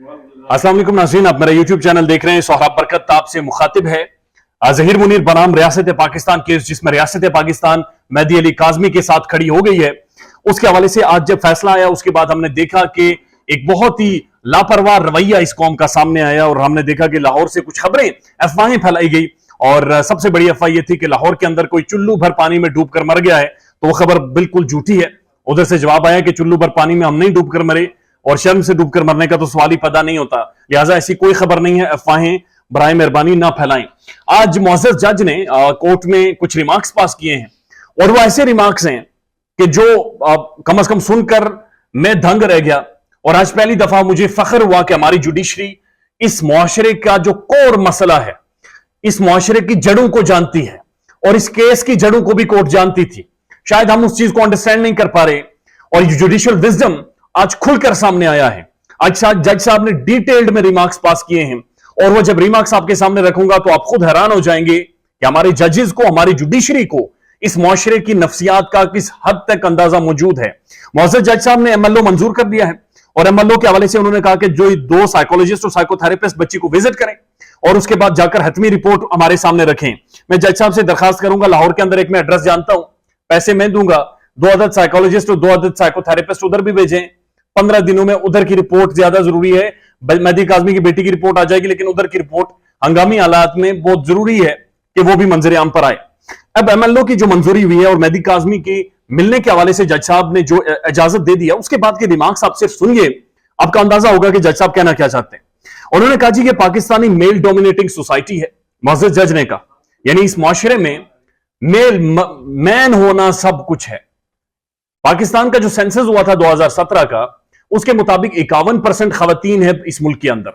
अस्सलाम वालेकुम नाज़रीन, आप मेरा यूट्यूब चैनल देख रहे हैं। सोहराब बरकत आप से मुखातिब है। ज़हीर मुनीर बनाम रियासत पाकिस्तान केस, जिसमें रियासत पाकिस्तान मेहदी अली काज़मी के साथ खड़ी हो गई है, उसके हवाले से आज जब फैसला आया उसके बाद हमने देखा कि एक बहुत ही लापरवाह रवैया इस कौम का सामने आया और हमने देखा कि लाहौर से कुछ खबरें, अफवाहें फैलाई गई और सबसे बड़ी अफवाह यह थी कि लाहौर के अंदर कोई चुल्लू भर पानी में डूब कर मर गया है। तो वो खबर बिल्कुल झूठी है। उधर से जवाब आया कि चुल्लू भर पानी में हम नहीं डूब कर मरे और शर्म से डूबकर मरने का तो सवाल ही पैदा नहीं होता, लिहाजा ऐसी कोई खबर नहीं है। अफवाहें बराए मेहरबानी ना फैलाएं। आज मुअज़्ज़ज़ जज ने कोर्ट में कुछ रिमार्क्स पास किए हैं और वो ऐसे रिमार्क्स हैं कि जो कम से कम सुनकर मैं दंग रह गया। और आज पहली दफा मुझे फख्र हुआ कि हमारी जुडिशरी इस मुआशरे का जो कोर मसला है, इस मुआशरे की जड़ों को जानती है और इस केस की जड़ों को भी कोर्ट जानती थी। शायद हम उस चीज को अंडरस्टैंड नहीं कर पा रहे और जुडिशियल विजडम आज खुलकर सामने आया है। आज जज साहब ने डिटेल्ड में रिमार्क्स पास किए हैं और वो जब रिमार्क्स आपके सामने रखूंगा तो आप खुद हैरान हो जाएंगे कि हमारे जजेस को, हमारी जुडिशरी को इस मुआशरे की नफ्सियात का किस हद तक अंदाजा मौजूद है। मुअज़्ज़ज़ जज साहब ने एमएलओ मंजूर कर दिया है और एमएलओ के हवाले से उन्होंने कहा कि जो 2 साइकोलॉजिस्ट और साइकोथेरेपिस्ट बच्ची को विजिट करें और उसके बाद जाकर हतमी रिपोर्ट हमारे सामने रखें। मैं जज साहब से दरखास्त करूंगा, लाहौर के अंदर एक मैं एड्रेस जानता हूं, पैसे मैं दूंगा, 2 अदद साइकोलॉजिस्ट और 2 अदद साइकोथेरेपिस्ट उधर भी भेजें। 15 दिनों में उधर की रिपोर्ट ज्यादा जरूरी है। मेहदी काज़मी की बेटी की रिपोर्ट आ जाएगी, लेकिन उधर की रिपोर्ट हंगामी हालात में बहुत जरूरी है कि वो भी मंजर आम पर आए। अब एमएलओ की जो मंजूरी हुई है और मेहदी काज़मी की मिलने के हवाले से जज साहब ने जो इजाजत दे दिया, उसके बाद के रिमार्क्स आप सिर्फ सुनिए, आपका अंदाजा होगा कि जज साहब कहना क्या चाहते हैं। उन्होंने कहा जी कि पाकिस्तानी मेल डोमिनेटिंग सोसाइटी है। मुअज़्ज़ज़ जज ने कहा यानी इस मुआशरे में मैन होना सब कुछ है। पाकिस्तान का जो सेंसस हुआ था 2017 का, उसके मुताबिक 51% खवातीन है इस मुल्क के अंदर,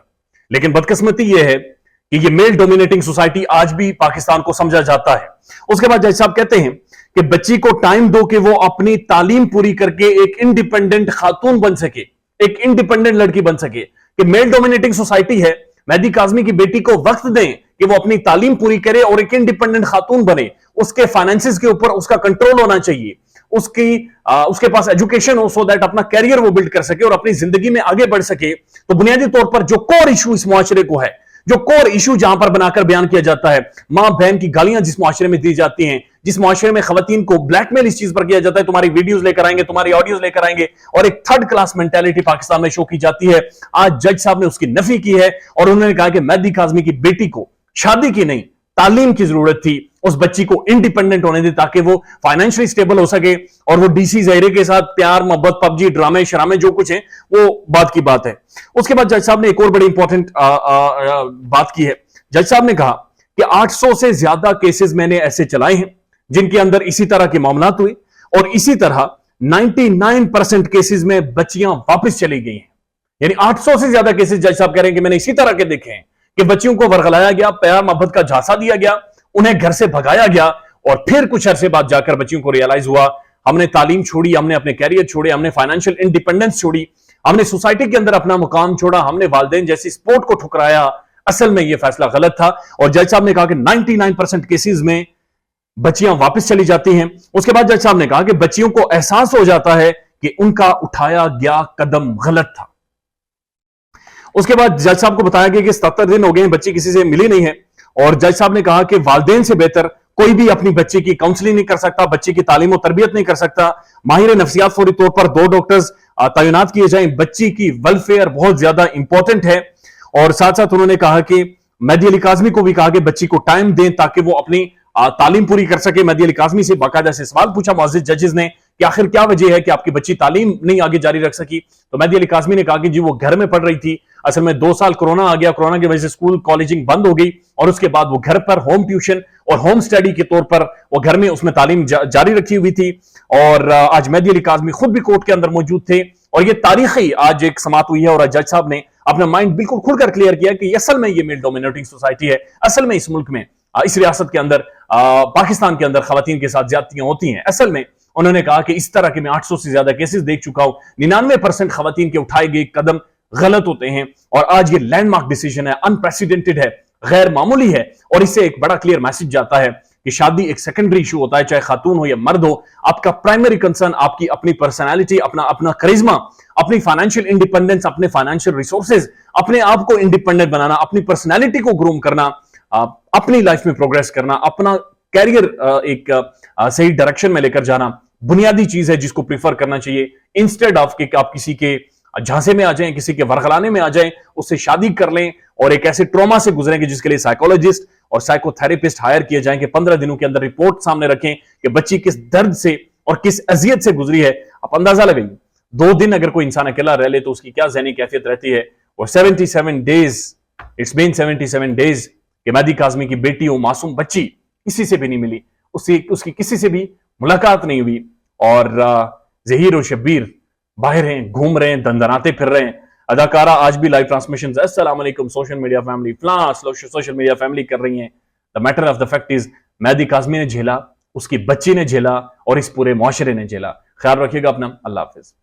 लेकिन बदकिस्मती यह है कि ये मेल डोमिनेटिंग सोसाइटी आज भी पाकिस्तान को समझा जाता है। उसके बाद जज साहब कहते हैं कि बच्ची को टाइम दो कि वो अपनी तालीम पूरी करके एक इंडिपेंडेंट खातून बन सके, एक इंडिपेंडेंट लड़की बन सके। कि मेल डोमिनेटिंग सोसाइटी है, मेहदी काज़मी की बेटी को वक्त दें कि वो अपनी तालीम पूरी करे और एक इंडिपेंडेंट खातून बने। उसके फाइनेंसेस के ऊपर उसका कंट्रोल होना चाहिए, उसके पास एजुकेशन हो सो दैट अपना कैरियर वो बिल्ड कर सके और अपनी जिंदगी में आगे बढ़ सके। तो बुनियादी तौर पर जो कोर इशू इस मुआशरे को है, जो कोर इशू जहां पर बनाकर बयान किया जाता है, मां बहन की गालियां जिस मुआशरे में दी जाती हैं, जिस मुआशरे में खवातीन को ब्लैकमेल इस चीज पर किया जाता है, तुम्हारी वीडियोस लेकर आएंगे, तुम्हारी ऑडियोज लेकर आएंगे और एक थर्ड क्लास मेंटालिटी पाकिस्तान में शो की जाती है। आज जज साहब ने उसकी नफी की है और उन्होंने कहा कि मेहदी काज़मी की बेटी को शादी की नहीं, तालीम की जरूरत थी। उस बच्ची को इंडिपेंडेंट होने दे ताकि वो फाइनेंशियली स्टेबल हो सके और वो डीसी ज़हीरे के साथ प्यार मोहब्बत, पबजी, ड्रामे शरामे जो कुछ है वो बात की बात है। उसके बाद जज साहब ने एक और बड़ी इंपॉर्टेंट बात की है। जज साहब ने कहा कि 800 से ज्यादा केसेस मैंने ऐसे चलाए हैं जिनके अंदर इसी तरह के मामलात हुए और इसी तरह 99% केसेस में बच्चियां वापस चली गई हैं। यानी 800 से ज्यादा केसेस जज साहब कह रहे हैं कि मैंने इसी तरह के देखे हैं कि बच्चियों को वर्गलाया गया, प्यार मोहब्बत का झांसा दिया गया, उन्हें घर से भगाया गया और फिर कुछ अरसे बाद जाकर बच्चियों को रियलाइज हुआ हमने तालीम छोड़ी, हमने अपने कैरियर छोड़े, हमने फाइनेंशियल इंडिपेंडेंस छोड़ी, हमने सोसाइटी के अंदर अपना मुकाम छोड़ा, हमने वालिदैन जैसी सपोर्ट को ठुकराया। असल में यह फैसला गलत था और जज साहब ने कहा कि 99% केसेस में बच्चियां वापस चली जाती हैं। उसके बाद जज साहब ने कहा कि बच्चियों को एहसास हो जाता है कि उनका उठाया गया कदम गलत था। उसके बाद जज साहब को बताया गया कि 77 दिन हो गए हैं, बच्ची किसी से मिली नहीं है और जज साहब ने कहा कि वालिदैन से बेहतर कोई भी अपनी बच्ची की काउंसलिंग नहीं कर सकता, बच्ची की तालीम और तरबियत नहीं कर सकता। माहिर नफ्सियात फौरी तौर पर 2 डॉक्टर्स तैनात किए जाएं। बच्ची की वेलफेयर बहुत ज्यादा इंपॉर्टेंट है और साथ साथ उन्होंने कहा कि मेहदी अली काज़मी को भी कहा कि बच्ची को टाइम दें ताकि वो अपनी तालीम पूरी कर सके। मेहदी अली काज़मी से बाकायदा से सवाल पूछा मुअज़्ज़ज़ जजेस ने कि आखिर क्या वजह है कि आपकी बच्ची तालीम नहीं आगे जारी रख सकी। तो मेहदी अली काज़मी ने कहा कि जी वो घर में पढ़ रही थी, असल में 2 साल कोरोना आ गया, कोरोना की वजह से स्कूल कॉलेजिंग बंद हो गई और उसके बाद वो घर पर होम ट्यूशन और होम स्टडी के तौर पर वो घर में उसमें तालीम जारी रखी हुई थी। और आज मेहदी अली काज़मी खुद भी कोर्ट के अंदर मौजूद थे और ये तारीखी आज एक समात हुई है और जज साहब ने अपना माइंड बिल्कुल खुलकर क्लियर किया कि असल में ये मेल डोमिनेटिंग सोसाइटी है। असल में इस मुल्क में, इस रियासत के अंदर, पाकिस्तान के अंदर खवातीन के साथ ज्यादतियां होती हैं। असल में उन्होंने कहा कि इस तरह के मैं 800 से ज्यादा केसेस देख चुका हूं, 99% खवातीन के उठाए गए कदम गलत होते हैं और आज ये लैंडमार्क डिसीजन है, अनप्रेसिडेंटेड है, गैर मामूली है और इससे एक बड़ा क्लियर मैसेज जाता है कि शादी एक सेकेंडरी इशू होता है, चाहे खातून हो या मर्द हो। आपका प्राइमरी कंसर्न आपकी अपनी पर्सनैलिटी, अपना करिश्मा, अपनी फाइनेंशियल इंडिपेंडेंस, अपने फाइनेंशियल रिसोर्सेज, اپنے آپ کو انڈیپینڈنٹ بنانا، اپنی پرسنالٹی کو گروم کرنا، اپنی لائف میں پروگریس کرنا، اپنا کیریئر ایک صحیح ڈائریکشن میں لے کر جانا بنیادی چیز ہے جس کو پریفر کرنا چاہیے، انسٹیڈ آف کہ آپ کسی کے جھانسے میں آ جائیں، کسی کے ورغلانے میں آ جائیں، اس سے شادی کر لیں اور ایک ایسے ٹراما سے گزریں کہ جس کے لیے سائیکولوجسٹ اور سائیکو تھراپسٹ ہائر کیے جائیں کہ 15 دنوں کے اندر رپورٹ سامنے رکھیں کہ بچی کس درد سے اور کس اذیت سے گزری ہے۔ آپ اندازہ لگائیے 2 دن اگر کوئی انسان اکیلا رہ لے تو اس کی کیا ذہنی کیفیت رہتی ہے، اور 77 ڈیز، اٹس بین 77 ڈیز کہ مہدی کاظمی کی بیٹی وہ معصوم بچی کسی سے بھی نہیں ملی، اس کی کسی سے بھی ملاقات نہیں ہوئی، اور ظہیر و شبیر باہر ہیں، گھوم رہے ہیں، دندناتے پھر رہے ہیں۔ اداکارہ آج بھی لائیو ٹرانسمیشنز السلام علیکم سوشل میڈیا فیملی فلاں سوشل میڈیا فیملی کر رہی ہیں۔ The matter of the fact is Mehdi Kazmi نے جھیلا، اس کی بچی نے جھیلا، اور اس پورے معاشرے نے جھیلا۔ خیال رکھیے گا اپنا، اللہ حافظ۔